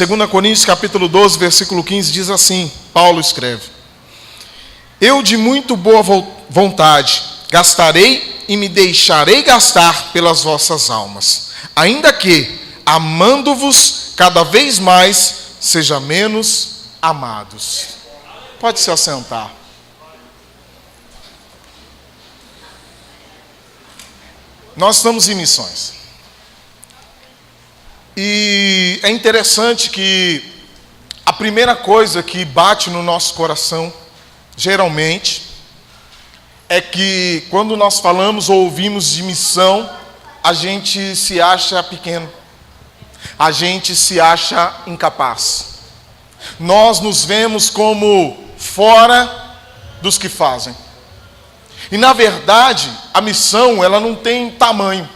2 Coríntios capítulo 12, versículo 15, diz assim, Paulo escreve: eu de muito boa vontade gastarei e me deixarei gastar pelas vossas almas, ainda que, amando-vos cada vez mais, seja menos amados. Pode se assentar. Nós estamos em missões. E é interessante que a primeira coisa que bate no nosso coração, geralmente, é que quando nós falamos ou ouvimos de missão, a gente se acha pequeno, a gente se acha incapaz. Nós nos vemos como fora dos que fazem. E na verdade, a missão, ela não tem tamanho.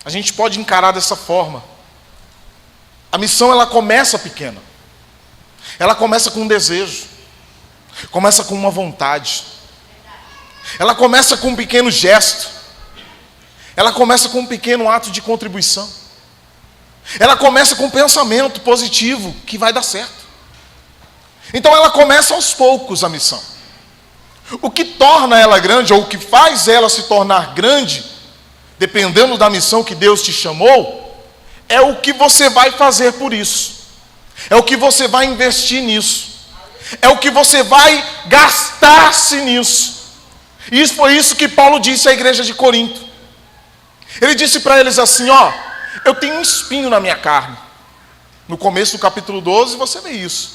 A gente pode encarar dessa forma. A missão, ela começa pequena. Ela começa com um desejo. Começa com uma vontade. Ela começa com um pequeno gesto. Ela começa com um pequeno ato de contribuição. Ela começa com um pensamento positivo que vai dar certo. Então ela começa aos poucos a missão. O que torna ela grande, ou o que faz ela se tornar grande, dependendo da missão que Deus te chamou, é o que você vai fazer por isso. É o que você vai investir nisso. É o que você vai gastar-se nisso. E isso foi isso que Paulo disse à igreja de Corinto. Ele disse para eles assim, eu tenho um espinho na minha carne. No começo do capítulo 12, você vê isso.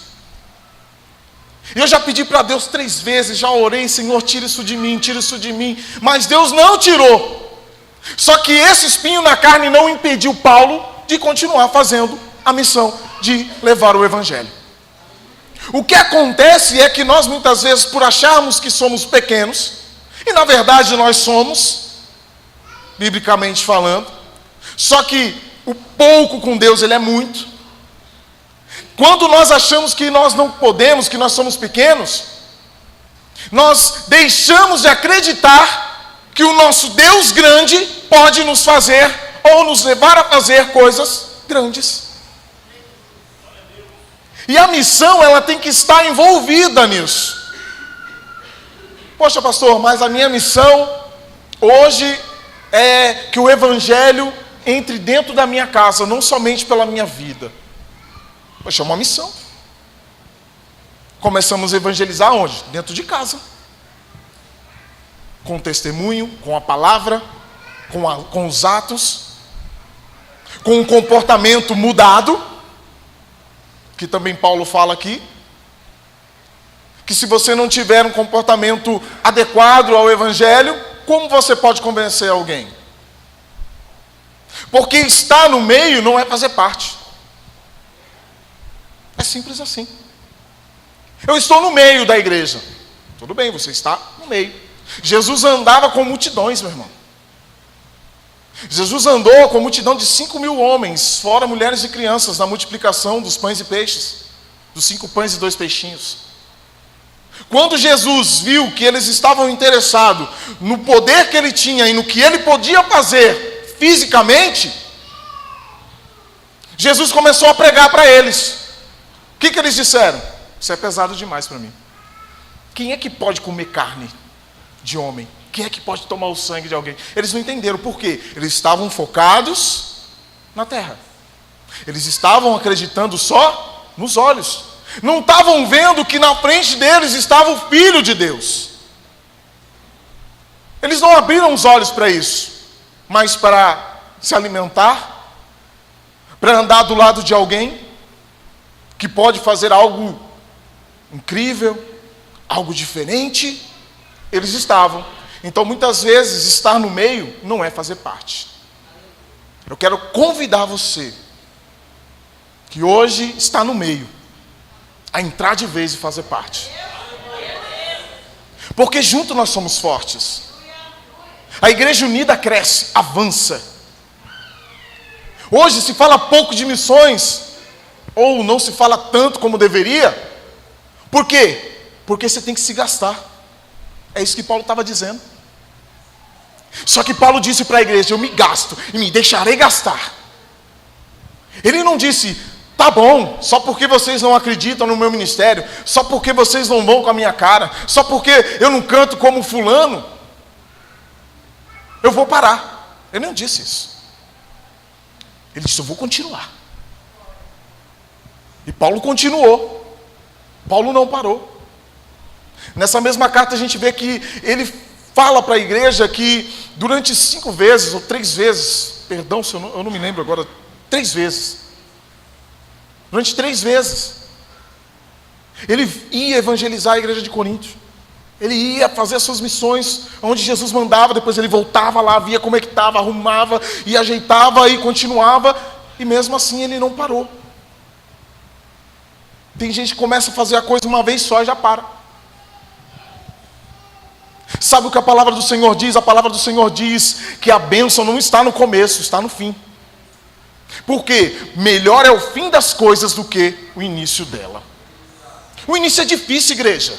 E eu já pedi para Deus 3 vezes, já orei, Senhor, tira isso de mim, mas Deus não tirou. Só que esse espinho na carne não impediu Paulo de continuar fazendo a missão de levar o evangelho. O que acontece é que nós muitas vezes, por acharmos que somos pequenos, e na verdade nós somos, biblicamente falando, só que o pouco com Deus ele é muito. Quando nós achamos que nós não podemos, que nós somos pequenos, nós deixamos de acreditar que o nosso Deus grande pode nos fazer ou nos levar a fazer coisas grandes. E a missão, ela tem que estar envolvida nisso. Poxa, pastor, mas a minha missão hoje é que o evangelho entre dentro da minha casa, não somente pela minha vida. Poxa, é uma missão. Começamos a evangelizar onde? Dentro de casa. Com o testemunho, com a palavra, com os atos, com um comportamento mudado, que também Paulo fala aqui, que se você não tiver um comportamento adequado ao evangelho, como você pode convencer alguém? Porque estar no meio não é fazer parte. É simples assim. Eu estou no meio da igreja. Tudo bem, você está no meio. Jesus andava com multidões, meu irmão. Jesus andou com multidão de 5.000 homens, fora mulheres e crianças, na multiplicação dos pães e peixes, dos 5 pães e 2 peixinhos. Quando Jesus viu que eles estavam interessados no poder que ele tinha e no que ele podia fazer fisicamente, Jesus começou a pregar para eles. O que eles disseram? Isso é pesado demais para mim. Quem é que pode comer carne de homem? Quem é que pode tomar o sangue de alguém? Eles não entenderam por quê. Eles estavam focados na terra. Eles estavam acreditando só nos olhos. Não estavam vendo que na frente deles estava o Filho de Deus. Eles não abriram os olhos para isso, mas para se alimentar, para andar do lado de alguém que pode fazer algo incrível, algo diferente. Eles estavam. Então, muitas vezes, estar no meio não é fazer parte. Eu quero convidar você, que hoje está no meio, a entrar de vez e fazer parte. Porque junto nós somos fortes. A igreja unida cresce, avança. Hoje se fala pouco de missões, ou não se fala tanto como deveria. Por quê? Porque você tem que se gastar. É isso que Paulo estava dizendo. Só que Paulo disse para a igreja: eu me gasto e me deixarei gastar. Ele não disse, tá bom, só porque vocês não acreditam no meu ministério, só porque vocês não vão com a minha cara, só porque eu não canto como fulano, eu vou parar. Ele não disse isso. Ele disse, eu vou continuar. E Paulo continuou. Paulo não parou. Nessa mesma carta a gente vê que ele fala para a igreja que durante 5 vezes, ou 3 vezes, perdão, eu não me lembro agora, 3 vezes. Durante 3 vezes, ele ia evangelizar a igreja de Corinto. Ele ia fazer as suas missões, onde Jesus mandava, depois ele voltava lá, via como é que estava, arrumava, e ajeitava, e continuava, e mesmo assim ele não parou. Tem gente que começa a fazer a coisa uma vez só e já para. Sabe o que a palavra do Senhor diz? A palavra do Senhor diz que a bênção não está no começo, está no fim. Porque melhor é o fim das coisas do que o início dela. O início é difícil, igreja.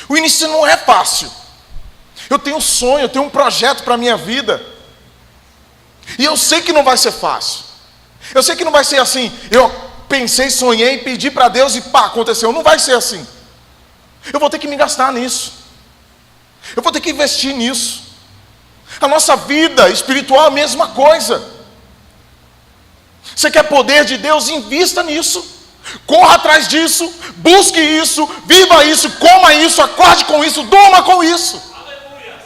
O início não é fácil. Eu tenho um sonho, eu tenho um projeto para a minha vida. E eu sei que não vai ser fácil. Eu sei que não vai ser assim, eu pensei, sonhei, pedi para Deus e pá, aconteceu. Não vai ser assim. Eu vou ter que me gastar nisso. Eu vou ter que investir nisso. A nossa vida espiritual é a mesma coisa. Você quer poder de Deus? Invista nisso. Corra atrás disso, busque isso, viva isso, coma isso, acorde com isso, durma com isso. Aleluia.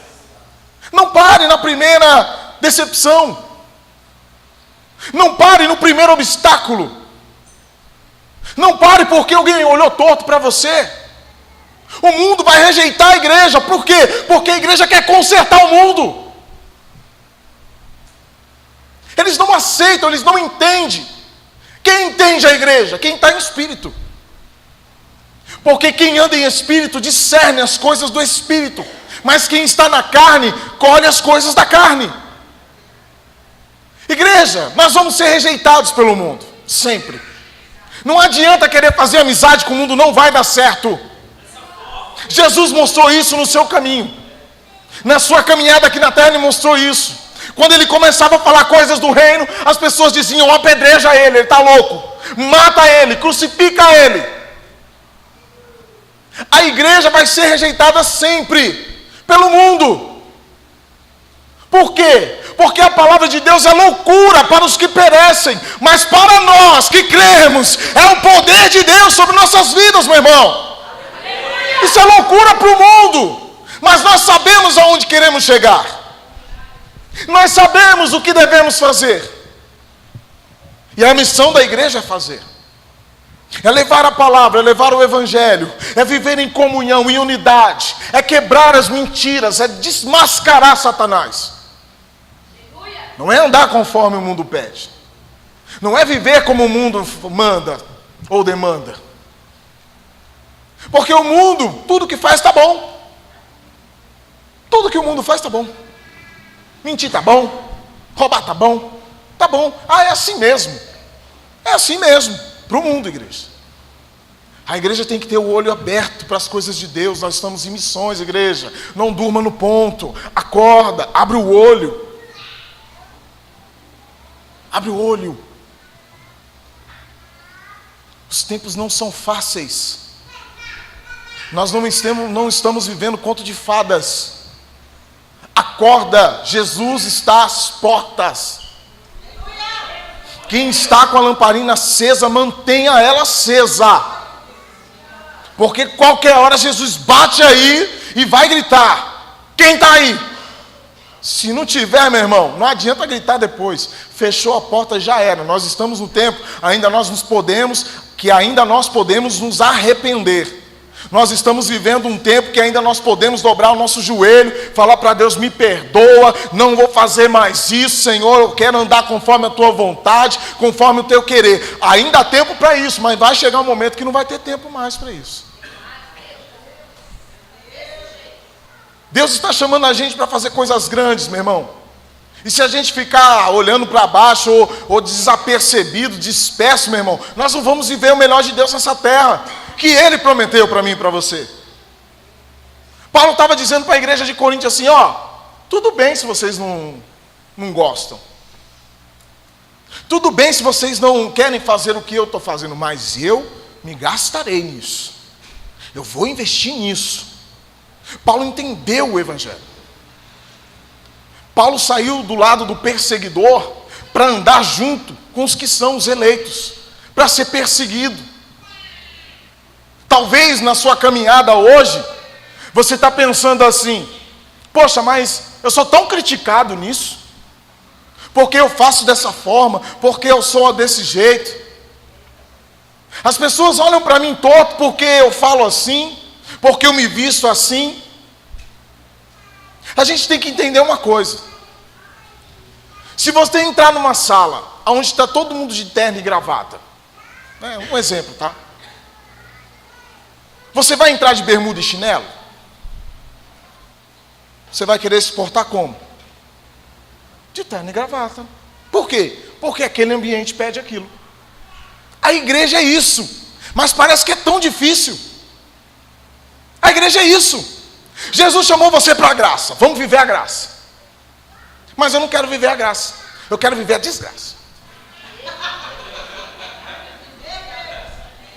Não pare na primeira decepção. Não pare no primeiro obstáculo. Não pare porque alguém olhou torto para você. O mundo vai rejeitar a igreja. Por quê? Porque a igreja quer consertar o mundo. Eles não aceitam, eles não entendem. Quem entende a igreja? Quem está em espírito. Porque quem anda em espírito discerne as coisas do espírito. Mas quem está na carne, colhe as coisas da carne. Igreja, nós vamos ser rejeitados pelo mundo. Sempre. Não adianta querer fazer amizade com o mundo, não vai dar certo. Jesus mostrou isso no seu caminho. Na sua caminhada aqui na terra, ele mostrou isso. Quando ele começava a falar coisas do reino, as pessoas diziam, apedreja ele está louco. Mata ele, crucifica ele. A igreja vai ser rejeitada sempre pelo mundo. Por quê? Porque a palavra de Deus é loucura para os que perecem, mas para nós que cremos, é o poder de Deus sobre nossas vidas, meu irmão. Isso é loucura para o mundo, mas nós sabemos aonde queremos chegar. Nós sabemos o que devemos fazer. E a missão da igreja é fazer. É levar a palavra, é levar o evangelho, é viver em comunhão, em unidade, é quebrar as mentiras, é desmascarar Satanás. Não é andar conforme o mundo pede. Não é viver como o mundo manda ou demanda. Porque o mundo, tudo que faz está bom. Tudo que o mundo faz está bom. Mentir está bom. Roubar está bom. Está bom. Ah, é assim mesmo. É assim mesmo. Para o mundo, igreja. A igreja tem que ter o olho aberto para as coisas de Deus. Nós estamos em missões, igreja. Não durma no ponto. Acorda. Abre o olho. Abre o olho. Os tempos não são fáceis. Nós não estamos vivendo conto de fadas. Acorda, Jesus está às portas. Quem está com a lamparina acesa, mantenha ela acesa. Porque qualquer hora Jesus bate aí e vai gritar. Quem está aí? Se não tiver, meu irmão, não adianta gritar depois. Fechou a porta, já era. Nós estamos no tempo, ainda nós podemos nos arrepender. Nós estamos vivendo um tempo que ainda nós podemos dobrar o nosso joelho, falar para Deus, me perdoa, não vou fazer mais isso, Senhor, eu quero andar conforme a tua vontade, conforme o teu querer. Ainda há tempo para isso, mas vai chegar um momento que não vai ter tempo mais para isso. Deus está chamando a gente para fazer coisas grandes, meu irmão. E se a gente ficar olhando para baixo ou desapercebido, disperso, meu irmão, nós não vamos viver o melhor de Deus nessa terra, que Ele prometeu para mim e para você. Paulo estava dizendo para a igreja de Corinto assim, ó, tudo bem se vocês não gostam. Tudo bem se vocês não querem fazer o que eu estou fazendo, mas eu me gastarei nisso. Eu vou investir nisso. Paulo entendeu o Evangelho. Paulo saiu do lado do perseguidor para andar junto com os que são os eleitos, para ser perseguido. Talvez na sua caminhada hoje, você está pensando assim: poxa, mas eu sou tão criticado nisso, porque eu faço dessa forma, porque eu sou desse jeito. As pessoas olham para mim torto porque eu falo assim, porque eu me visto assim. A gente tem que entender uma coisa. Se você entrar numa sala onde está todo mundo de terno e gravata, um exemplo, tá? Você vai entrar de bermuda e chinelo? Você vai querer se portar como? De terno e gravata. Por quê? Porque aquele ambiente pede aquilo. A igreja é isso, mas parece que é tão difícil. A igreja é isso. Jesus chamou você para a graça. Vamos viver a graça. Mas eu não quero viver a graça. Eu quero viver a desgraça.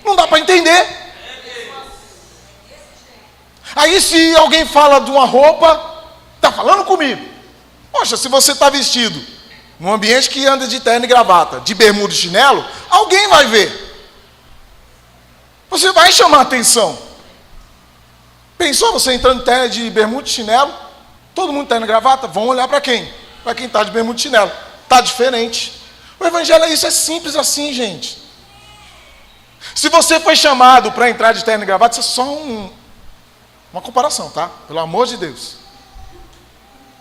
Não dá para entender. Aí se alguém fala de uma roupa, está falando comigo. Poxa, se você está vestido num ambiente que anda de terno e gravata, de bermuda e chinelo, alguém vai ver. Você vai chamar atenção. Pensou você entrando de bermuda e chinelo? Todo mundo terno e gravata? Vão olhar para quem? Para quem está de bermuda e chinelo. Está diferente. O evangelho é isso, é simples assim, gente. Se você foi chamado para entrar de terno e gravata, isso é só uma comparação, tá? Pelo amor de Deus.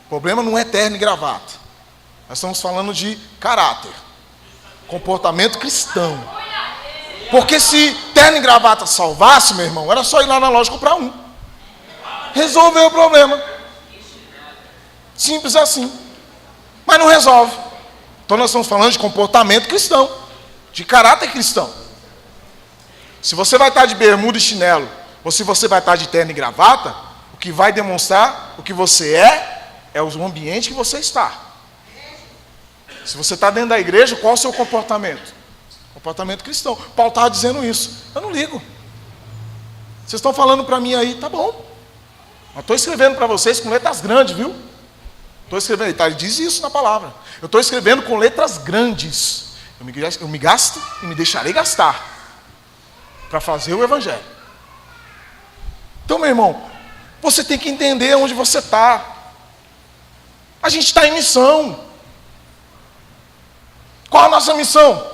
O problema não é terno e gravata. Nós estamos falando de caráter, comportamento cristão. Porque se terno e gravata salvasse, meu irmão, era só ir lá na loja comprar um. Resolveu o problema. Simples assim. Mas não resolve. Então nós estamos falando de comportamento cristão, de caráter cristão. Se você vai estar de bermuda e chinelo, ou se você vai estar de terno e gravata, o que vai demonstrar o que você é o ambiente que você está. Se você está dentro da igreja, qual é o seu comportamento? Comportamento cristão. Paulo estava dizendo isso. Eu não ligo. Vocês estão falando para mim aí, tá bom. Eu estou escrevendo para vocês com letras grandes, viu? Estou escrevendo, ele diz isso na palavra. Eu estou escrevendo com letras grandes. Eu me gasto e me deixarei gastar para fazer o evangelho. Então, meu irmão, você tem que entender onde você está. A gente está em missão. Qual a nossa missão?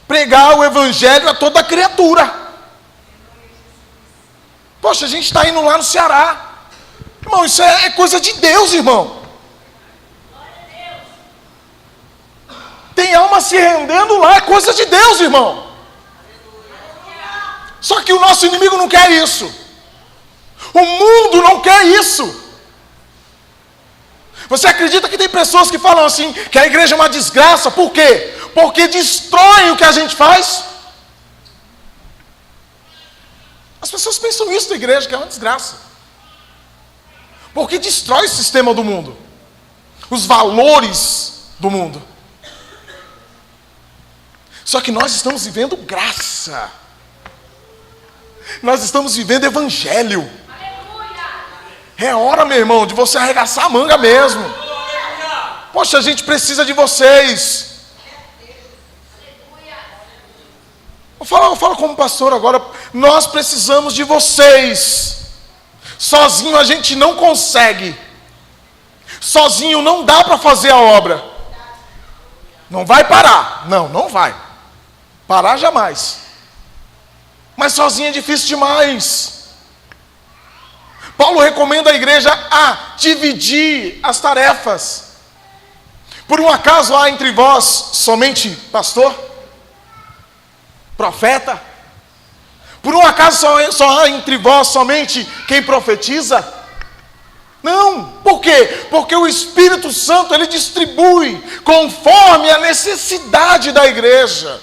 Pregar o evangelho a toda criatura. Poxa, a gente está indo lá no Ceará. Irmão, isso é coisa de Deus, irmão. Tem alma se rendendo lá, é coisa de Deus, irmão. Só que o nosso inimigo não quer isso. O mundo não quer isso. Você acredita que tem pessoas que falam assim, que a igreja é uma desgraça? Por quê? Porque destrói o que a gente faz. As pessoas pensam isso da igreja, que é uma desgraça. Porque destrói o sistema do mundo. Os valores do mundo. Só que nós estamos vivendo graça. Nós estamos vivendo evangelho. É hora, meu irmão, de você arregaçar a manga mesmo. Poxa, a gente precisa de vocês. Eu falo como pastor agora. Nós precisamos de vocês. Sozinho a gente não consegue. Sozinho não dá para fazer a obra. Não vai parar. Não vai. Parar jamais. Mas sozinho é difícil demais. Paulo recomenda à igreja a dividir as tarefas. Por um acaso há entre vós somente pastor? Profeta? Por um acaso só há entre vós somente quem profetiza? Não. Por quê? Porque o Espírito Santo, ele distribui conforme a necessidade da igreja.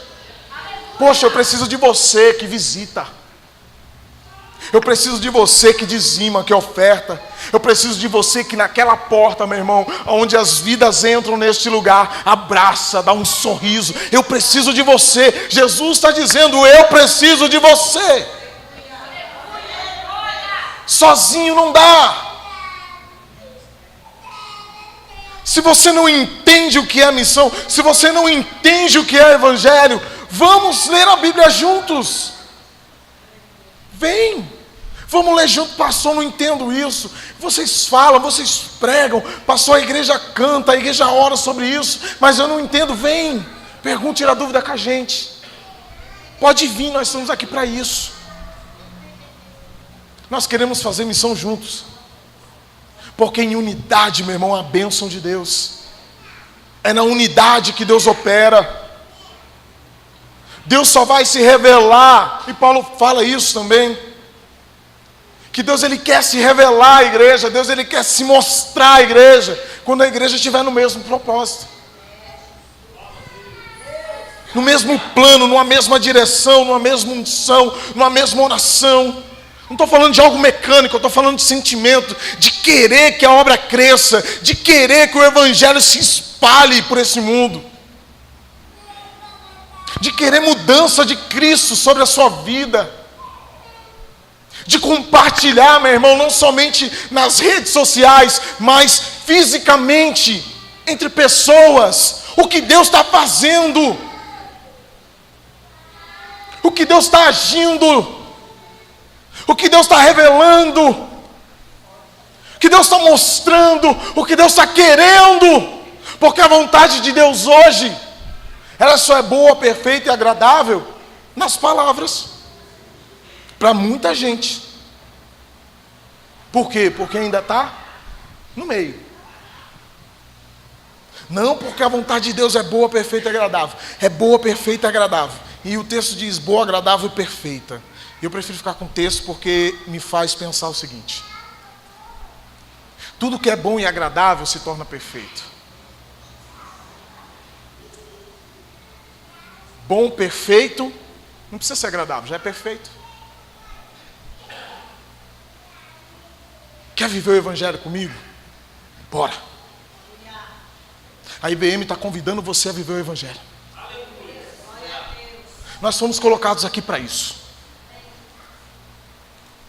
Poxa, eu preciso de você que visita. Eu preciso de você que dizima, que oferta. Eu preciso de você que naquela porta, meu irmão, onde as vidas entram neste lugar, abraça, dá um sorriso. Eu preciso de você. Jesus está dizendo, eu preciso de você. Sozinho não dá. Se você não entende o que é a missão, se você não entende o que é o evangelho, vamos ler a Bíblia juntos. Vem, vamos ler junto. Pastor, não entendo isso. Vocês falam, vocês pregam, pastor, a igreja canta, a igreja ora sobre isso, mas eu não entendo. Vem, pergunte, tira dúvida com a gente. Pode vir, nós estamos aqui para isso. Nós queremos fazer missão juntos. Porque em unidade, meu irmão, a bênção de Deus. É na unidade que Deus opera. Deus só vai se revelar, e Paulo fala isso também, que Deus ele quer se revelar à igreja, Deus ele quer se mostrar à igreja, quando a igreja estiver no mesmo propósito. No mesmo plano, numa mesma direção, numa mesma unção, numa mesma oração. Não estou falando de algo mecânico, eu estou falando de sentimento, de querer que a obra cresça, de querer que o evangelho se espalhe por esse mundo, de querer mudança de Cristo sobre a sua vida, de compartilhar, meu irmão, não somente nas redes sociais, mas fisicamente, entre pessoas, o que Deus está fazendo, o que Deus está agindo, o que Deus está revelando, o que Deus está mostrando, o que Deus está querendo, porque a vontade de Deus hoje, ela só é boa, perfeita e agradável nas palavras, para muita gente. Por quê? Porque ainda está no meio. Não porque a vontade de Deus é boa, perfeita e agradável. É boa, perfeita e agradável. E o texto diz boa, agradável e perfeita. Eu prefiro ficar com o texto porque me faz pensar o seguinte: tudo que é bom e agradável se torna perfeito. Bom, perfeito, não precisa ser agradável, já é perfeito. Quer viver o evangelho comigo? Bora. A IBM está convidando você a viver o evangelho. Nós fomos colocados aqui para isso.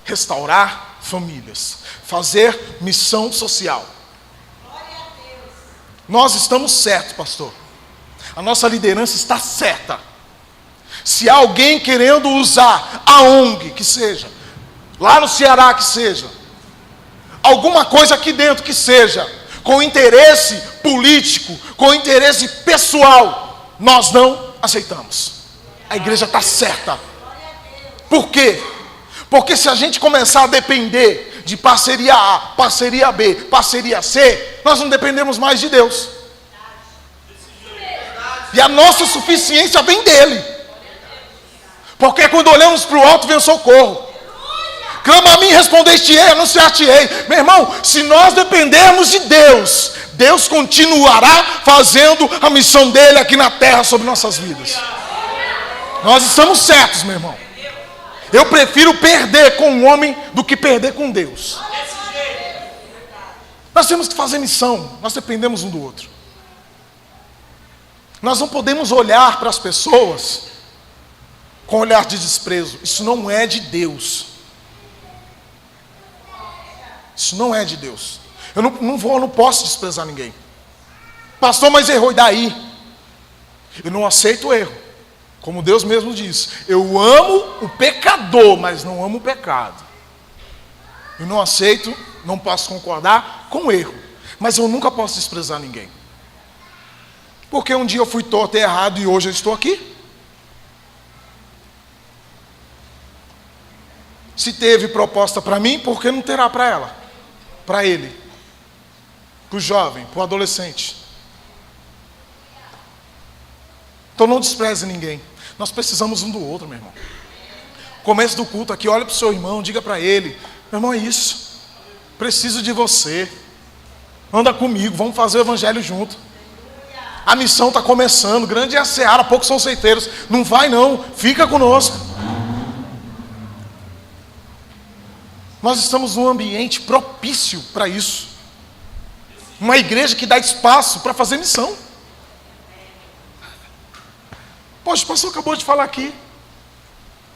Restaurar famílias, fazer missão social. Nós estamos certos, pastor. A nossa liderança está certa. Se há alguém querendo usar a ONG, que seja, lá no Ceará que seja, alguma coisa aqui dentro que seja, com interesse político, com interesse pessoal, nós não aceitamos. A igreja está certa. Por quê? Porque se a gente começar a depender de parceria A, parceria B, parceria C, nós não dependemos mais de Deus. E a nossa suficiência vem dele. Porque quando olhamos para o alto vem o socorro. Clama a mim, respondeste-ei, anunciar-te-ei. Meu irmão, se nós dependermos de Deus, Deus continuará fazendo a missão dele aqui na terra sobre nossas vidas. Nós estamos certos, meu irmão. Eu prefiro perder com um homem do que perder com Deus. Nós temos que fazer missão. Nós dependemos um do outro. Nós não podemos olhar para as pessoas com olhar de desprezo. Isso não é de Deus. Isso não é de Deus. Eu não posso desprezar ninguém. Pastor, mas errou, e daí? Eu não aceito o erro. Como Deus mesmo diz, eu amo o pecador, mas não amo o pecado. Eu não aceito, não posso concordar com o erro, mas eu nunca posso desprezar ninguém. Porque um dia eu fui torto e errado e hoje eu estou aqui. Se teve proposta para mim, por que não terá para ela? Para ele, para o jovem, para o adolescente. Então não despreze ninguém. Nós precisamos um do outro, meu irmão. Começo do culto aqui, olha para o seu irmão, diga para ele: meu irmão, é isso. Preciso de você. Anda comigo, vamos fazer o evangelho junto. A missão está começando, grande é a seara, poucos são ceifeiros. Não vai não, fica conosco. Nós estamos num ambiente propício para isso. Uma igreja que dá espaço para fazer missão. Poxa, o pastor acabou de falar aqui.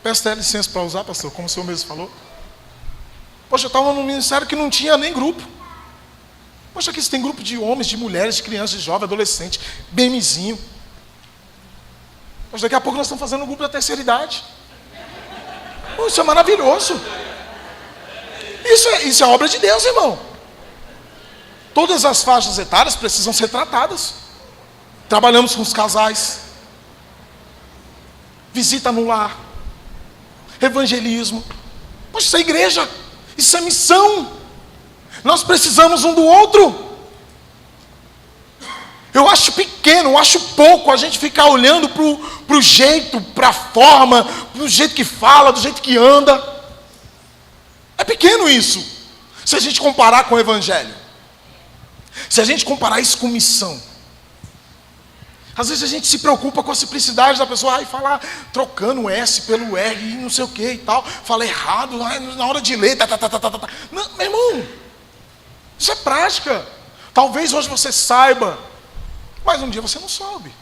Peço até licença para usar, pastor, como o senhor mesmo falou. Poxa, eu estava num ministério que não tinha nem grupo. Poxa, aqui você tem grupo de homens, de mulheres, de crianças, de jovens, adolescentes, BMzinho. Poxa, daqui a pouco nós estamos fazendo um grupo da terceira idade. Poxa, isso é maravilhoso. Isso é obra de Deus, irmão. Todas as faixas etárias precisam ser tratadas. Trabalhamos com os casais. Visita no lar. Evangelismo. Poxa, isso é igreja. Isso é missão. Nós precisamos um do outro. Eu acho pequeno, eu acho pouco a gente ficar olhando para o jeito, para a forma, do jeito que fala, do jeito que anda. É pequeno isso. Se a gente comparar com o evangelho. Se a gente comparar isso com missão. Às vezes a gente se preocupa com a simplicidade da pessoa. E falar, trocando o S pelo R e não sei o que e tal. Fala errado na hora de ler. Não, meu irmão, isso é prática. Talvez hoje você saiba, mas um dia você não soube.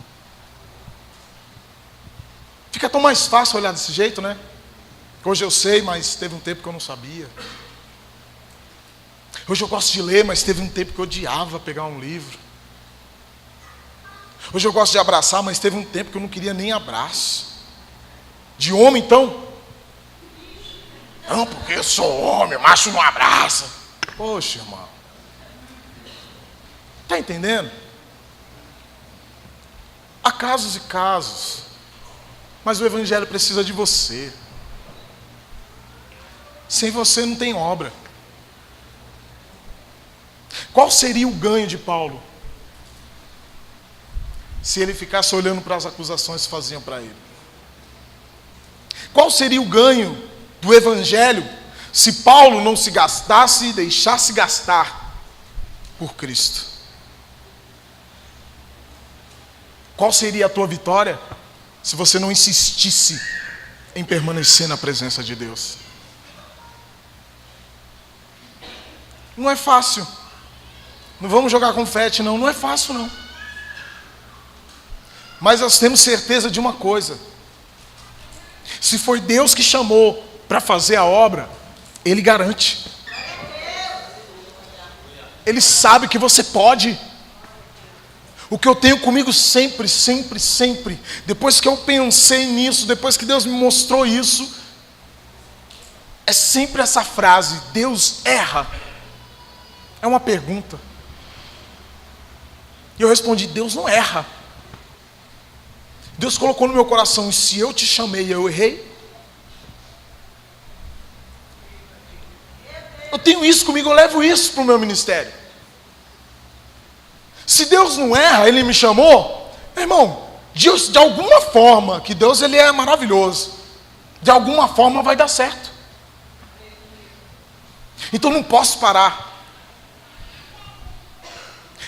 Fica tão mais fácil olhar desse jeito, né? Hoje eu sei, mas teve um tempo que eu não sabia. Hoje eu gosto de ler, mas teve um tempo que eu odiava pegar um livro. Hoje eu gosto de abraçar, mas teve um tempo que eu não queria nem abraço. De homem, então? Não, porque eu sou homem, macho não abraça. Poxa, irmão. Está entendendo? Há casos e casos. Mas o evangelho precisa de você. Sem você não tem obra. Qual seria o ganho de Paulo? Se ele ficasse olhando para as acusações que faziam para ele. Qual seria o ganho do evangelho se Paulo não se gastasse e deixasse gastar por Cristo? Qual seria a tua vitória se você não insistisse em permanecer na presença de Deus? Não é fácil. Não vamos jogar confete, não. Não é fácil, não. Mas nós temos certeza de uma coisa. Se foi Deus que chamou para fazer a obra, Ele garante. Ele sabe que você pode. O que eu tenho comigo sempre, depois que eu pensei nisso, depois que Deus me mostrou isso, é sempre essa frase: Deus erra. É uma pergunta. E eu respondi: Deus não erra. Deus colocou no meu coração: e se eu te chamei e eu errei? Eu tenho isso comigo, eu levo isso para o meu ministério. Se Deus não erra, Ele me chamou, meu irmão, Deus, de alguma forma, que Deus Ele é maravilhoso, de alguma forma vai dar certo. Então não posso parar.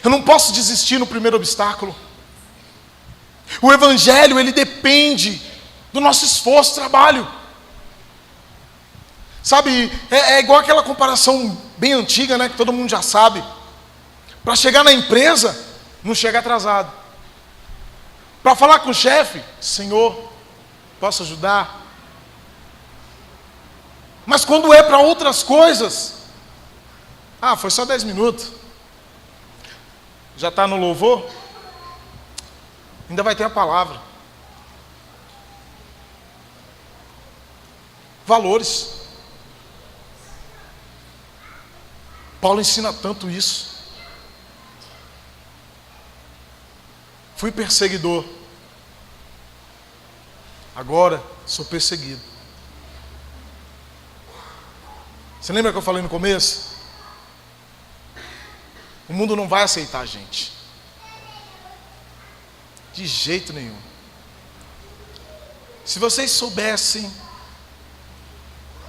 Eu não posso desistir no primeiro obstáculo. O evangelho, ele depende do nosso esforço, trabalho. Sabe, é igual aquela comparação bem antiga, né, que todo mundo já sabe. Para chegar na empresa, não chega atrasado. Para falar com o chefe: Senhor, posso ajudar? Mas quando é para outras coisas, foi só 10 minutos. Já está no louvor? Ainda vai ter a palavra. Valores. Paulo ensina tanto isso. Fui perseguidor. Agora sou perseguido. Você lembra que eu falei no começo? O mundo não vai aceitar a gente. De jeito nenhum. Se vocês soubessem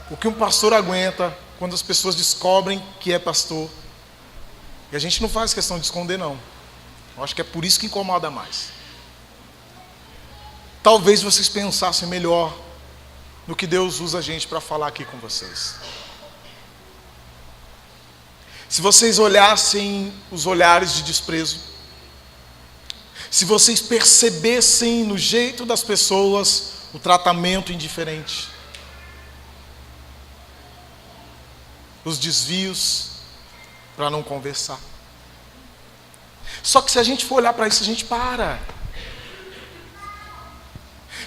o que um pastor aguenta quando as pessoas descobrem que é pastor. E a gente não faz questão de esconder, não. Eu acho que é por isso que incomoda mais. Talvez vocês pensassem melhor no que Deus usa a gente para falar aqui com vocês. se vocês olhassem os olhares de desprezo, se vocês percebessem no jeito das pessoas o tratamento indiferente, os desvios para não conversar. Só que se a gente for olhar para isso, a gente para.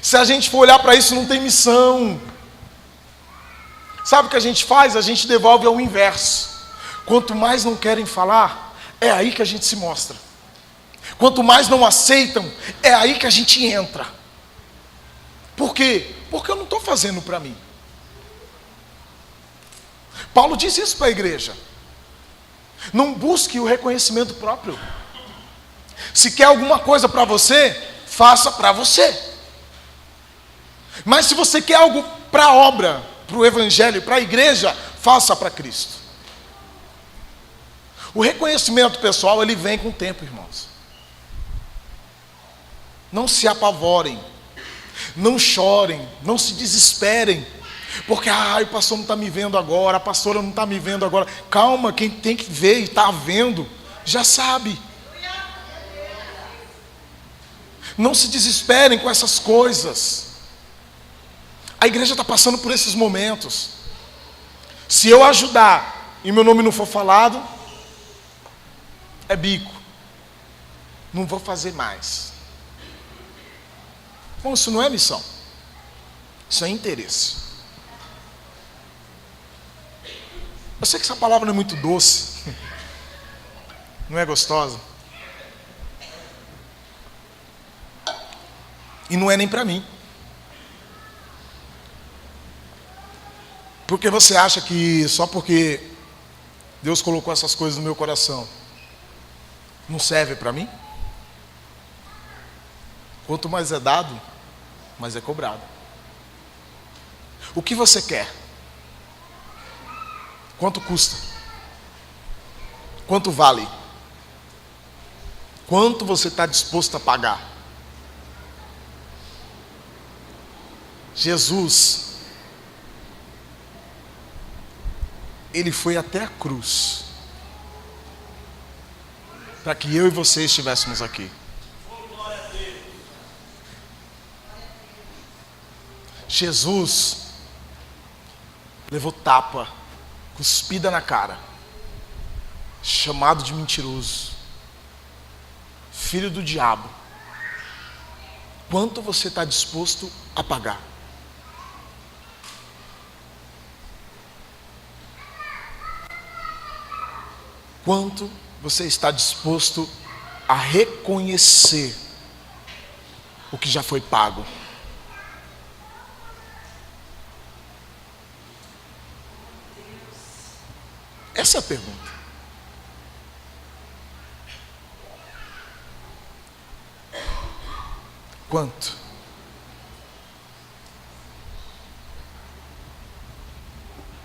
Se a gente for olhar para isso, não tem missão. Sabe o que a gente faz? A gente devolve ao inverso. Quanto mais não querem falar, é aí que a gente se mostra. Quanto mais não aceitam, é aí que a gente entra. Por quê? Porque eu não estou fazendo para mim. Paulo diz isso para a igreja. Não busque o reconhecimento próprio. Se quer alguma coisa para você, faça para você. Mas se você quer algo para a obra, para o evangelho, para a igreja, faça para Cristo. O reconhecimento pessoal, ele vem com o tempo, irmãos. Não se apavorem, não chorem, não se desesperem, porque o pastor não está me vendo agora, a pastora não está me vendo agora. Calma, quem tem que ver e está vendo, já sabe. Não se desesperem com essas coisas. A igreja está passando por esses momentos. Se eu ajudar e meu nome não for falado, é bico. Não vou fazer mais. Bom, isso não é missão. Isso é interesse. Eu sei que essa palavra não é muito doce. Não é gostosa. E não é nem para mim. Porque você acha que só porque Deus colocou essas coisas no meu coração, não serve para mim? Quanto mais é dado, mais é cobrado. O que você quer? Quanto custa? Quanto vale? Quanto você está disposto a pagar? Jesus, ele foi até a cruz para que eu e você estivéssemos aqui. Jesus levou tapa, cuspida na cara, chamado de mentiroso, filho do diabo. Quanto você está disposto a pagar? Quanto você está disposto a reconhecer o que já foi pago? Essa é a pergunta. Quanto?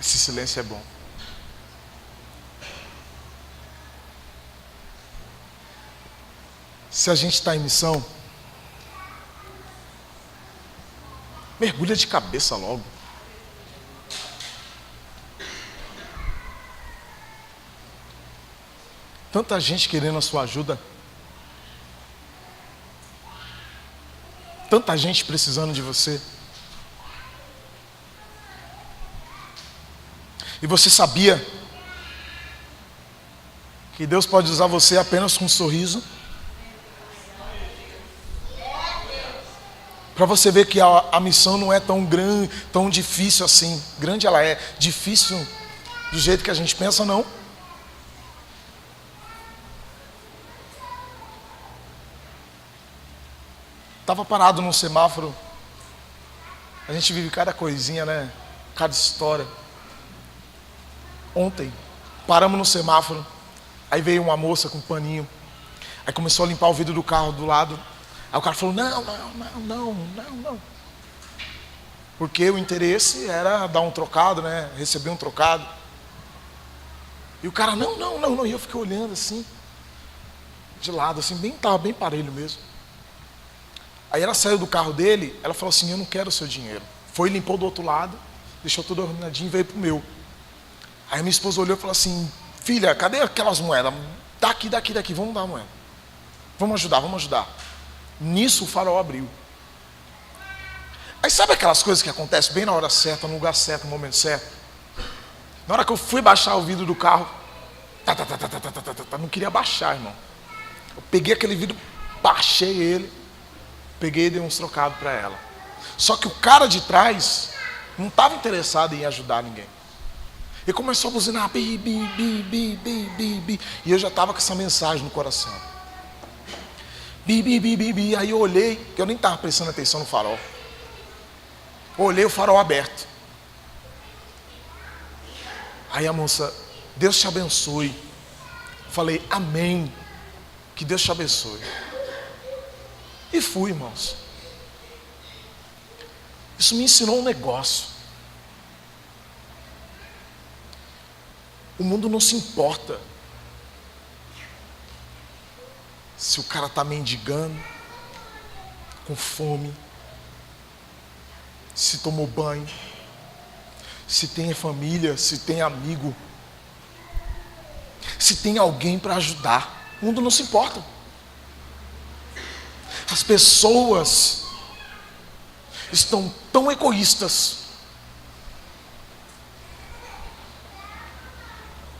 Esse silêncio é bom. Se a gente está em missão, mergulha de cabeça logo. Tanta gente querendo a sua ajuda. Tanta gente precisando de você. E você sabia que Deus pode usar você apenas com um sorriso? Para você ver que a missão não é tão grande, tão difícil assim. Grande ela é, difícil do jeito que a gente pensa, não. Estava parado num semáforo. A gente vive cada coisinha, né? Cada história. Ontem, paramos no semáforo. Aí veio uma moça com um paninho. Aí começou a limpar o vidro do carro do lado. Aí o cara falou, não. Porque o interesse era dar um trocado, né? Receber um trocado. E o cara, não. E eu fiquei olhando assim, de lado, assim, estava bem parelho mesmo. Aí ela saiu do carro dele, ela falou assim, eu não quero o seu dinheiro. Foi, limpou do outro lado, deixou tudo arrumadinho e veio pro meu. Aí minha esposa olhou e falou assim, filha, cadê aquelas moedas? Daqui, vamos dar a moeda. Vamos ajudar. Nisso o farol abriu. Aí sabe aquelas coisas que acontecem bem na hora certa, no lugar certo, no momento certo? Na hora que eu fui baixar o vidro do carro, não queria baixar, irmão. Eu peguei aquele vidro, baixei ele, peguei e dei uns trocados para ela. Só que o cara de trás não estava interessado em ajudar ninguém. Ele começou a buzinar, bi. E eu já estava com essa mensagem no coração. Bi. Aí eu olhei, eu nem estava prestando atenção no farol. Eu olhei o farol aberto. Aí a moça, Deus te abençoe. Falei, amém. Que Deus te abençoe. E fui, irmãos. Isso me ensinou um negócio. O mundo não se importa se o cara está mendigando, com fome, se tomou banho, se tem família, se tem amigo, se tem alguém para ajudar. O mundo não se importa. As pessoas estão tão egoístas,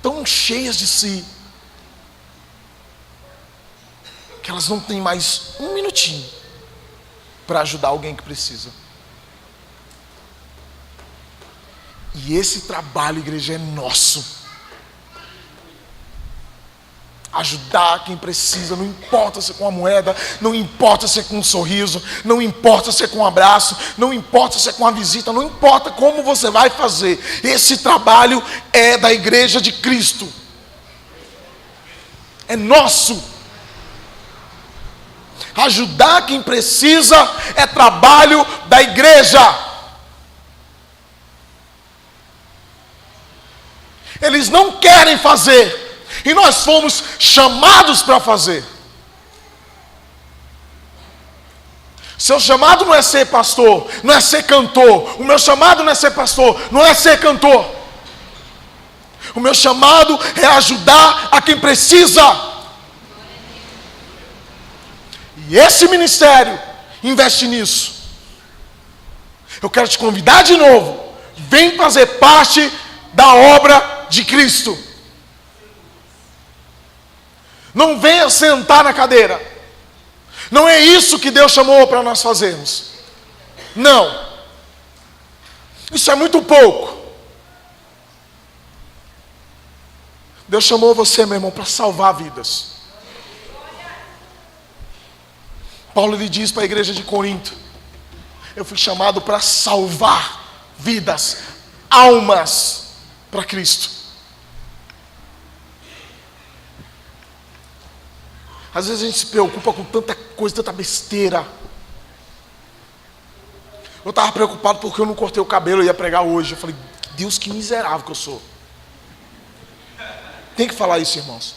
tão cheias de si, que elas não têm mais um minutinho para ajudar alguém que precisa. E esse trabalho, igreja, é nosso. Ajudar quem precisa, não importa se é com a moeda, não importa se é com um sorriso, não importa se é com um abraço, não importa se é com uma visita, não importa como você vai fazer. Esse trabalho é da igreja de Cristo. É nosso. Ajudar quem precisa é trabalho da igreja. Eles não querem fazer. E nós fomos chamados para fazer. Seu chamado não é ser pastor, não é ser cantor. O meu chamado não é ser pastor, não é ser cantor. O meu chamado é ajudar a quem precisa. E esse ministério investe nisso. Eu quero te convidar de novo. Vem fazer parte da obra de Cristo. Não venha sentar na cadeira. Não é isso que Deus chamou para nós fazermos. Não. Isso é muito pouco. Deus chamou você, meu irmão, para salvar vidas. Paulo lhe diz para a igreja de Corinto: eu fui chamado para salvar vidas, almas para Cristo. Às vezes a gente se preocupa com tanta coisa, tanta besteira. Eu estava preocupado porque eu não cortei o cabelo, eu ia pregar hoje. Eu falei, Deus, que miserável que eu sou. Tem que falar isso, irmãos.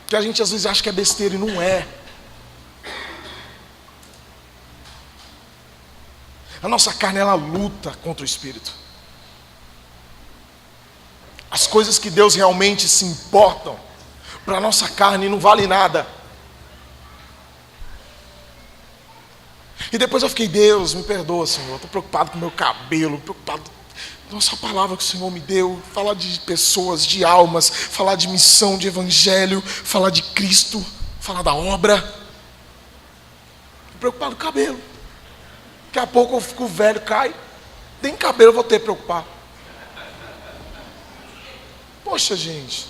Porque a gente às vezes acha que é besteira e não é. A nossa carne, ela luta contra o Espírito. As coisas que Deus realmente se importam, para a nossa carne não vale nada. E depois eu fiquei, Deus, me perdoa, Senhor. Estou preocupado com o meu cabelo, preocupado com a Palavra que o Senhor me deu. Falar de pessoas, de almas, falar de missão, de evangelho, falar de Cristo, falar da obra. Estou preocupado com o cabelo. Daqui a pouco eu fico velho, cai. Nem cabelo eu vou ter que preocupar. Poxa, gente.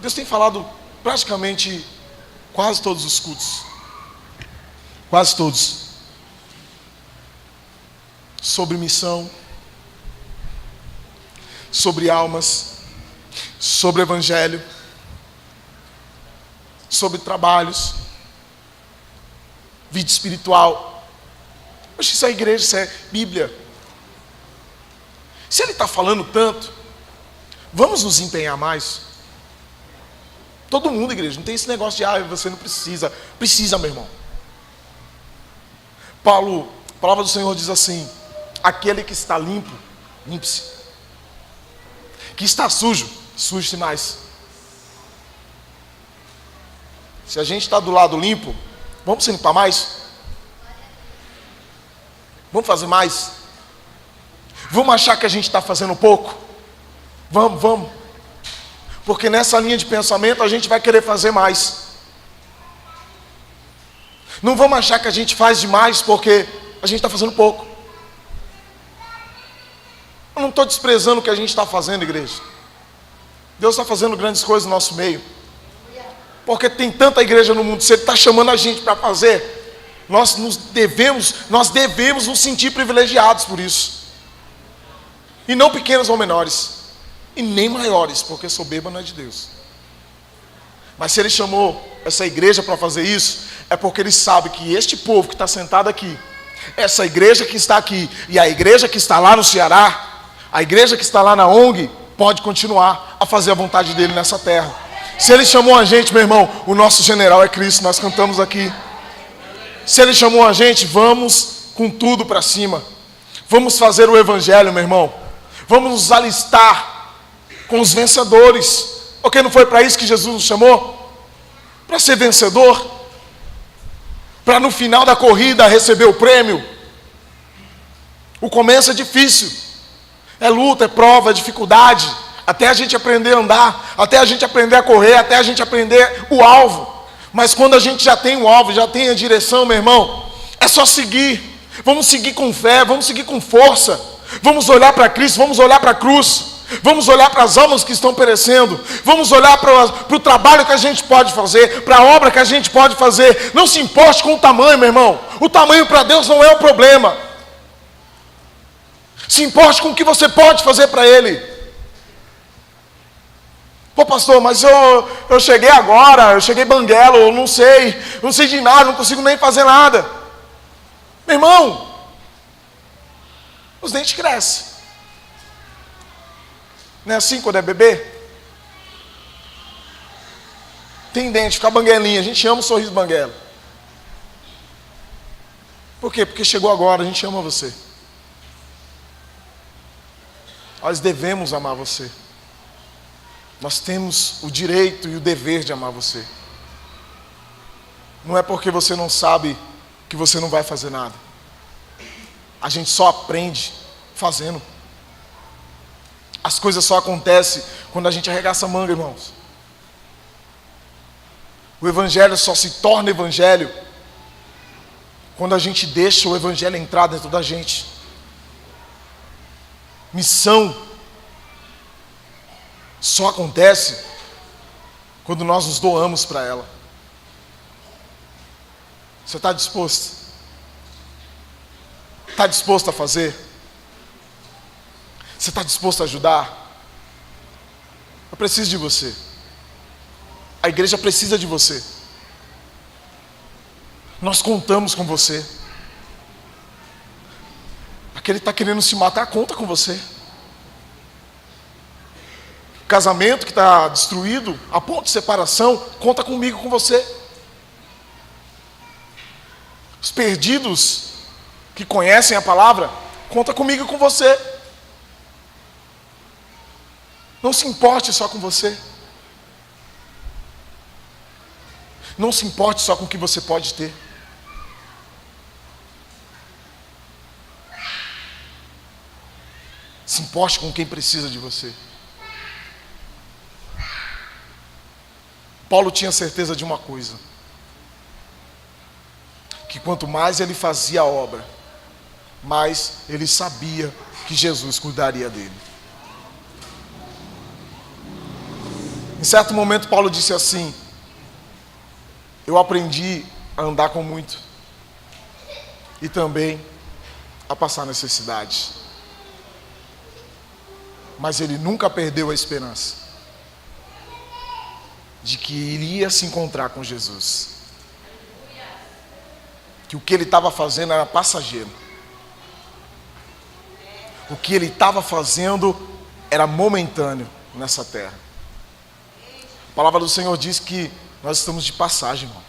Deus tem falado praticamente quase todos os cultos. Quase todos. Sobre missão. Sobre almas. Sobre evangelho. Sobre trabalhos. Vida espiritual. Poxa, isso é igreja, isso é Bíblia. Se ele está falando tanto, vamos nos empenhar mais. Todo mundo, igreja, não tem esse negócio de você não precisa. Precisa, meu irmão. Paulo, a palavra do Senhor diz assim: aquele que está limpo, limpe-se. que está sujo, suje-se mais. Se a gente está do lado limpo, vamos se limpar mais? Vamos fazer mais? Vamos achar que a gente está fazendo pouco? Vamos. Porque nessa linha de pensamento a gente vai querer fazer mais. Não vamos achar que a gente faz demais porque a gente está fazendo pouco. Eu não estou desprezando o que a gente está fazendo, igreja. Deus está fazendo grandes coisas no nosso meio. Porque tem tanta igreja no mundo. Se Ele está chamando a gente para fazer, nós devemos nos sentir privilegiados por isso. E não pequenos ou menores. E nem maiores, porque soberba não é de Deus. Mas se Ele chamou essa igreja para fazer isso, é porque Ele sabe que este povo que está sentado aqui, essa igreja que está aqui, e a igreja que está lá no Ceará, a igreja que está lá na ONG, pode continuar a fazer a vontade dEle nessa terra. Se Ele chamou a gente, meu irmão, o nosso general é Cristo, nós cantamos aqui. Se Ele chamou a gente, vamos com tudo para cima. Vamos fazer o evangelho, meu irmão. Vamos nos alistar com os vencedores. Porque não foi para isso que Jesus nos chamou? Para ser vencedor. Para no final da corrida receber o prêmio. O começo é difícil. É luta, é prova, é dificuldade. Até a gente aprender a andar, até a gente aprender a correr, até a gente aprender o alvo. Mas quando a gente já tem o alvo, já tem a direção, meu irmão, é só seguir. Vamos seguir com fé, vamos seguir com força. Vamos olhar para Cristo, vamos olhar para a cruz. Vamos olhar para as almas que estão perecendo. Vamos olhar para o trabalho que a gente pode fazer, para a obra que a gente pode fazer. Não se importe com o tamanho, meu irmão. O tamanho para Deus não é o problema. Se importe com o que você pode fazer para Ele. Pô, pastor, mas eu cheguei agora, eu cheguei banguelo, eu não sei de nada, não consigo nem fazer nada. Meu irmão, os dentes crescem. Não é assim quando é bebê? Tem dente, fica banguelinha, a gente ama o sorriso banguelo. Por quê? Porque chegou agora, a gente ama você. Nós devemos amar você. Nós temos o direito e o dever de amar você. Não é porque você não sabe que você não vai fazer nada. A gente só aprende fazendo. As coisas só acontecem quando a gente arregaça a manga, irmãos. O evangelho só se torna evangelho quando a gente deixa o evangelho entrar dentro da gente. Missão só acontece quando nós nos doamos para ela. Você está disposto? Está disposto a fazer? Você está disposto a ajudar? Eu preciso de você. A igreja precisa de você. Nós contamos com você. Aquele está querendo se matar, conta com você. O casamento que está destruído, a ponto de separação, conta comigo, com você. Os perdidos que conhecem a palavra, conta comigo e com você. Não se importe só com você. Não se importe só com o que você pode ter. Se importe com quem precisa de você. Paulo tinha certeza de uma coisa: que quanto mais ele fazia a obra, mais ele sabia que Jesus cuidaria dele. Em certo momento Paulo disse assim: eu aprendi a andar com muito e também a passar necessidade. Mas ele nunca perdeu a esperança de que iria se encontrar com Jesus. Que o que ele estava fazendo era passageiro. O que ele estava fazendo era momentâneo nessa terra. A palavra do Senhor diz que nós estamos de passagem, irmão,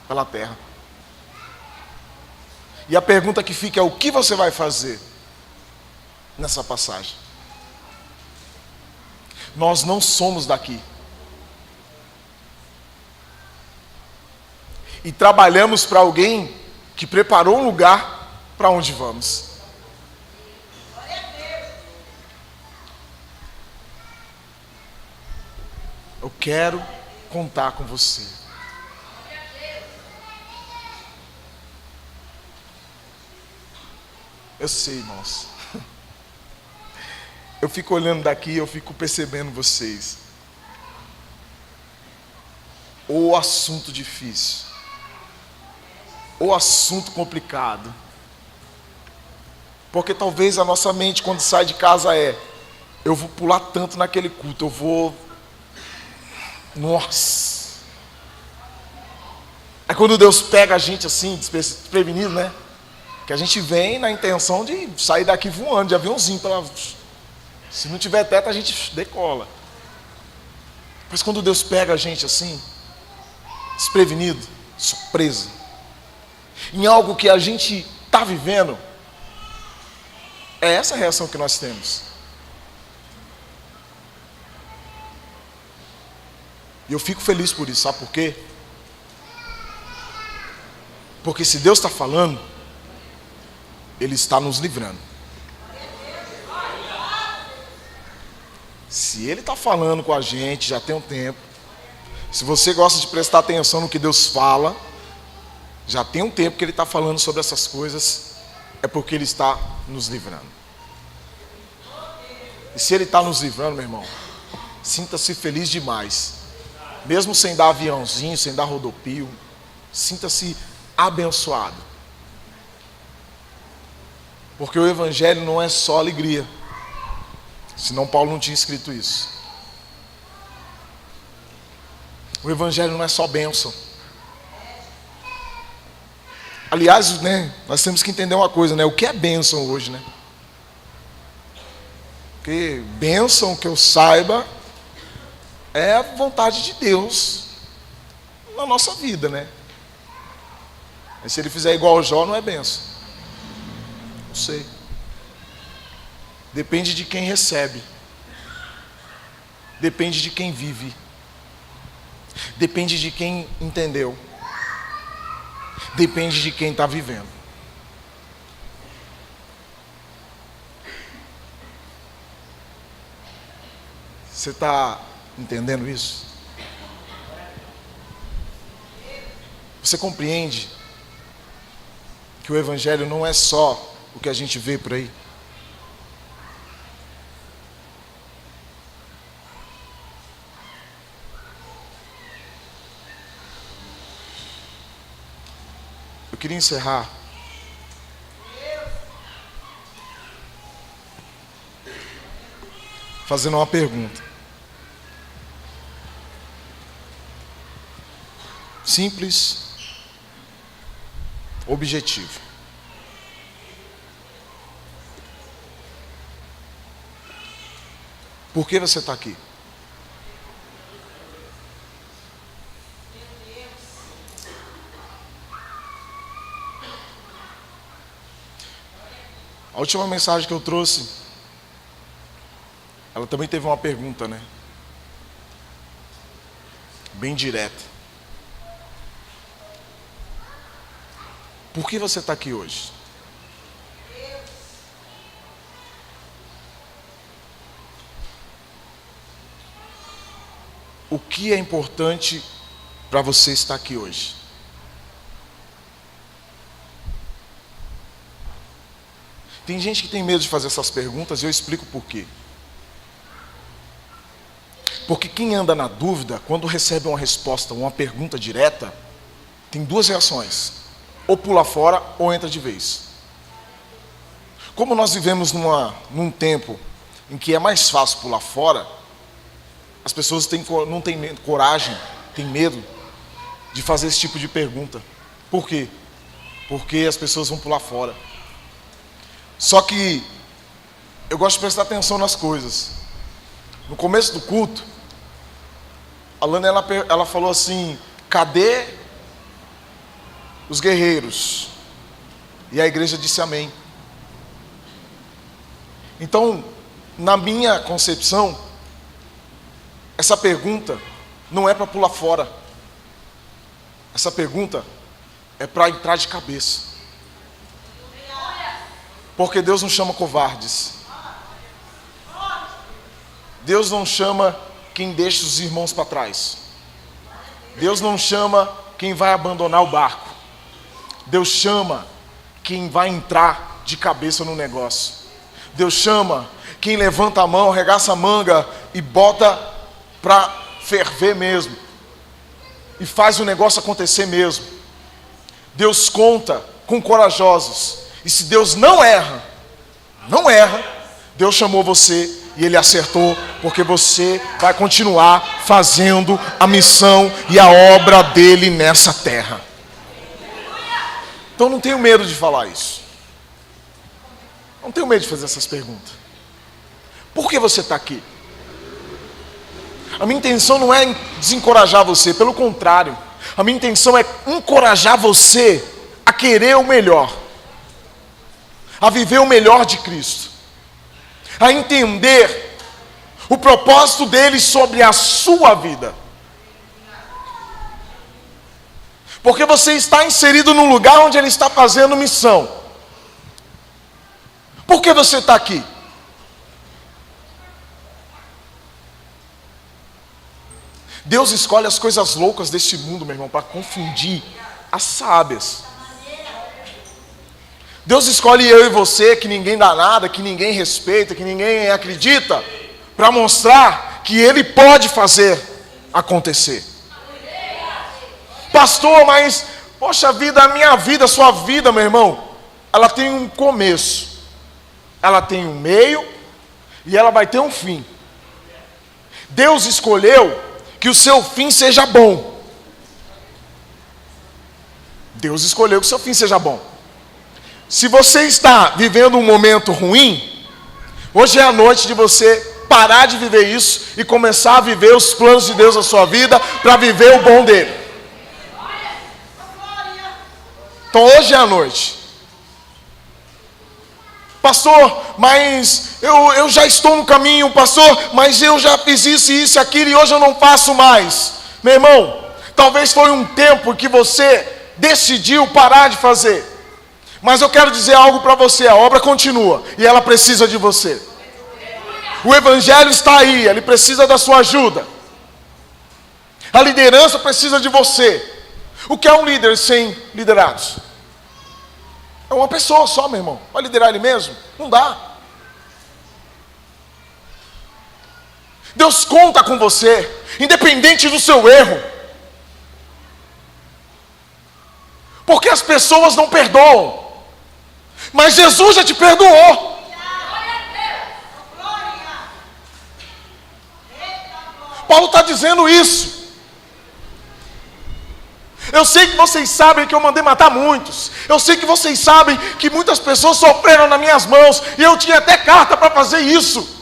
pela terra. E a pergunta que fica é: o que você vai fazer nessa passagem? Nós não somos daqui. E trabalhamos para alguém que preparou um lugar para onde vamos. Eu quero contar com você. Eu sei, irmãos. Eu fico olhando daqui, eu fico percebendo vocês. O assunto difícil. O assunto complicado. Porque talvez a nossa mente quando sai de casa eu vou pular tanto naquele culto, eu vou... Nossa! É quando Deus pega a gente assim, desprevenido, né? Que a gente vem na intenção de sair daqui voando, de aviãozinho. Se não tiver teto, a gente decola. Mas quando Deus pega a gente assim, desprevenido, surpresa, em algo que a gente está vivendo, é essa a reação que nós temos. E eu fico feliz por isso, sabe por quê? Porque se Deus está falando, Ele está nos livrando. Se Ele está falando com a gente, já tem um tempo. Se você gosta de prestar atenção no que Deus fala, já tem um tempo que Ele está falando sobre essas coisas, é porque Ele está nos livrando. E se Ele está nos livrando, meu irmão, sinta-se feliz demais. Mesmo sem dar aviãozinho, sem dar rodopio, sinta-se abençoado. Porque o Evangelho não é só alegria. Senão Paulo não tinha escrito isso. O Evangelho não é só bênção. Aliás, né, nós temos que entender uma coisa, né? O que é bênção hoje, né? Porque bênção, que eu saiba, é a vontade de Deus na nossa vida, né? Mas se ele fizer igual ao Jó, não é bênção. Não sei. Depende de quem recebe. Depende de quem vive. Depende de quem entendeu. Depende de quem está vivendo. Você está entendendo isso? Você compreende que o Evangelho não é só o que a gente vê por aí? Eu queria encerrar fazendo uma pergunta. Simples, objetivo. Por que você está aqui? A última mensagem que eu trouxe, ela também teve uma pergunta, né? Bem direta. Por que você está aqui hoje? O que é importante para você estar aqui hoje? Tem gente que tem medo de fazer essas perguntas e eu explico por quê. Porque quem anda na dúvida, quando recebe uma resposta, uma pergunta direta, tem duas reações. Ou pula fora ou entra de vez. Como nós vivemos num tempo em que é mais fácil pular fora, as pessoas não têm coragem, têm medo de fazer esse tipo de pergunta. Por quê? Porque as pessoas vão pular fora. Só que eu gosto de prestar atenção nas coisas. No começo do culto, a Lana ela falou assim: cadê os guerreiros? E a igreja disse amém. Então, na minha concepção, essa pergunta não é para pular fora. Essa pergunta é para entrar de cabeça. Porque Deus não chama covardes. Deus não chama quem deixa os irmãos para trás. Deus não chama quem vai abandonar o barco. Deus chama quem vai entrar de cabeça no negócio. Deus chama quem levanta a mão, arregaça a manga e bota para ferver mesmo. E faz o negócio acontecer mesmo. Deus conta com corajosos. E se Deus não erra, Deus chamou você e Ele acertou, porque você vai continuar fazendo a missão e a obra dEle nessa terra. Então não tenho medo de falar isso. Não tenho medo de fazer essas perguntas. Por que você está aqui? A minha intenção não é desencorajar você, pelo contrário. A minha intenção é encorajar você a querer o melhor, a viver o melhor de Cristo, a entender o propósito dele sobre a sua vida. Porque você está inserido num lugar onde ele está fazendo missão. Por que você está aqui? Deus escolhe as coisas loucas deste mundo, meu irmão, para confundir as sábias. Deus escolhe eu e você, que ninguém dá nada, que ninguém respeita, que ninguém acredita, para mostrar que Ele pode fazer acontecer. Pastor, mas, poxa vida, a minha vida, a sua vida, meu irmão, ela tem um começo, ela tem um meio e ela vai ter um fim. Deus escolheu que o seu fim seja bom. Deus escolheu que o seu fim seja bom. Se você está vivendo um momento ruim, hoje é a noite de você parar de viver isso e começar a viver os planos de Deus na sua vida, para viver o bom dele. Então hoje é a noite. Pastor, mas eu já estou no caminho, pastor, mas eu já fiz isso e isso e aquilo e hoje eu não faço mais. Meu irmão, talvez foi um tempo que você decidiu parar de fazer. Mas eu quero dizer algo para você, a obra continua e ela precisa de você. O evangelho está aí, ele precisa da sua ajuda. A liderança precisa de você. O que é um líder sem liderados? É uma pessoa só, meu irmão. Vai liderar ele mesmo? Não dá. Deus conta com você, independente do seu erro. Porque as pessoas não perdoam. Mas Jesus já te perdoou. Paulo está dizendo isso. Eu sei que vocês sabem que eu mandei matar muitos. Eu sei que vocês sabem que muitas pessoas sofreram nas minhas mãos. E eu tinha até carta para fazer isso.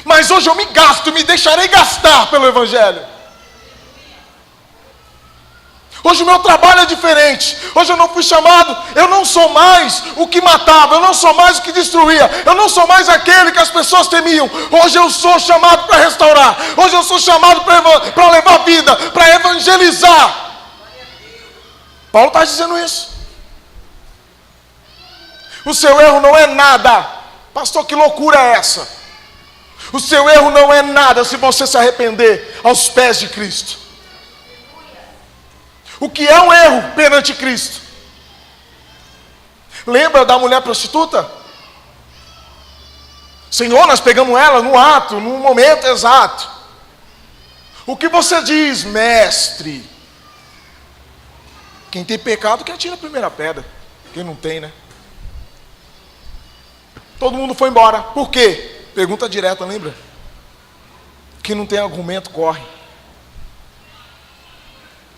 Mas hoje eu me gasto, me deixarei gastar pelo Evangelho. Hoje o meu trabalho é diferente. Hoje eu não fui chamado, eu não sou mais o que matava, eu não sou mais o que destruía, eu não sou mais aquele que as pessoas temiam. Hoje eu sou chamado para restaurar. Hoje eu sou chamado para levar vida, para evangelizar. Paulo está dizendo isso. O seu erro não é nada. Pastor, que loucura é essa? O seu erro não é nada se você se arrepender aos pés de Cristo. O que é um erro perante Cristo? Lembra da mulher prostituta? Senhor, nós pegamos ela no ato, no momento exato. O que você diz, mestre? Quem tem pecado que atira a primeira pedra. Quem não tem, né? Todo mundo foi embora. Por quê? Pergunta direta, lembra? Quem não tem argumento, corre.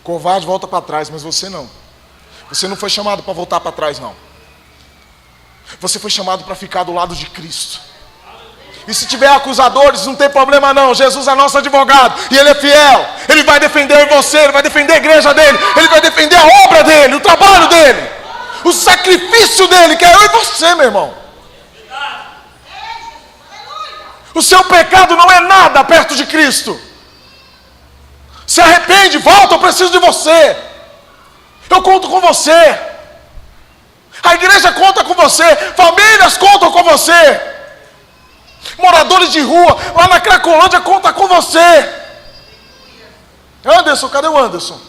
Covarde volta para trás, mas você não. Você não foi chamado para voltar para trás, não. Você foi chamado para ficar do lado de Cristo. E se tiver acusadores, não tem problema não. Jesus é nosso advogado e Ele é fiel. Ele vai defender você, Ele vai defender a igreja dEle, Ele vai defender a obra dEle, o trabalho dEle, o sacrifício dEle, que é eu e você, meu irmão. O seu pecado não é nada perto de Cristo. Se arrepende, volta, eu preciso de você. Eu conto com você. A igreja conta com você. Famílias contam com você. Moradores de rua, lá na Cracolândia, conta com você. Anderson, cadê o Anderson?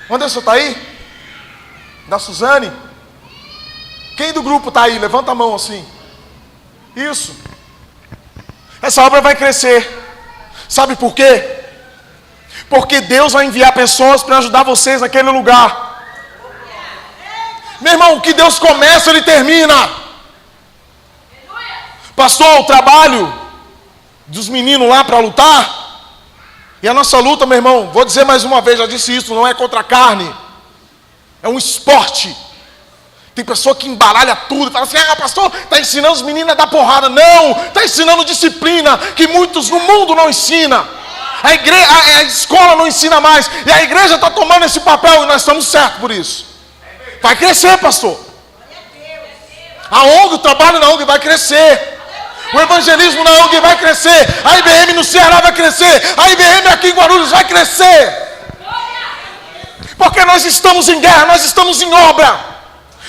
O Anderson está aí? Da Suzane? Quem do grupo está aí? Levanta a mão assim. Isso. Essa obra vai crescer. Sabe por quê? Porque Deus vai enviar pessoas para ajudar vocês naquele lugar. Meu irmão, o que Deus começa, Ele termina. Pastor, o trabalho dos meninos lá para lutar. E a nossa luta, meu irmão, vou dizer mais uma vez, já disse isso, não é contra a carne. É um esporte. Tem pessoa que embaralha tudo, fala assim, pastor, está ensinando os meninos a dar porrada. Não, está ensinando disciplina, que muitos no mundo não ensinam. A escola não ensina mais, e a igreja está tomando esse papel, e nós estamos certos por isso. Vai crescer, pastor. A ONG, o trabalho na ONG vai crescer. O evangelismo na ONG vai crescer. A IBM no Ceará vai crescer. A IBM aqui em Guarulhos vai crescer. Porque nós estamos em guerra, nós estamos em obra.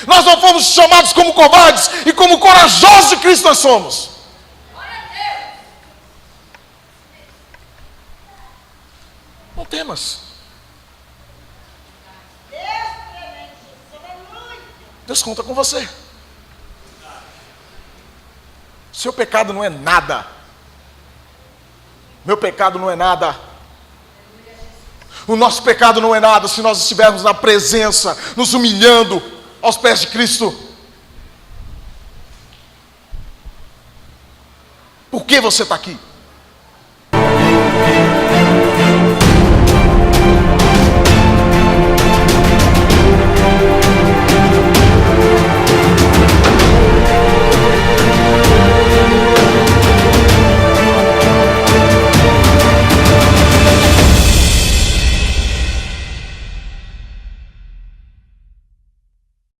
Nós não fomos chamados como covardes, e como corajosos de Cristo nós somos. Não temas. Deus conta com você. Seu pecado não é nada. Meu pecado não é nada. O nosso pecado não é nada se nós estivermos na presença, nos humilhando aos pés de Cristo. Por que você está aqui?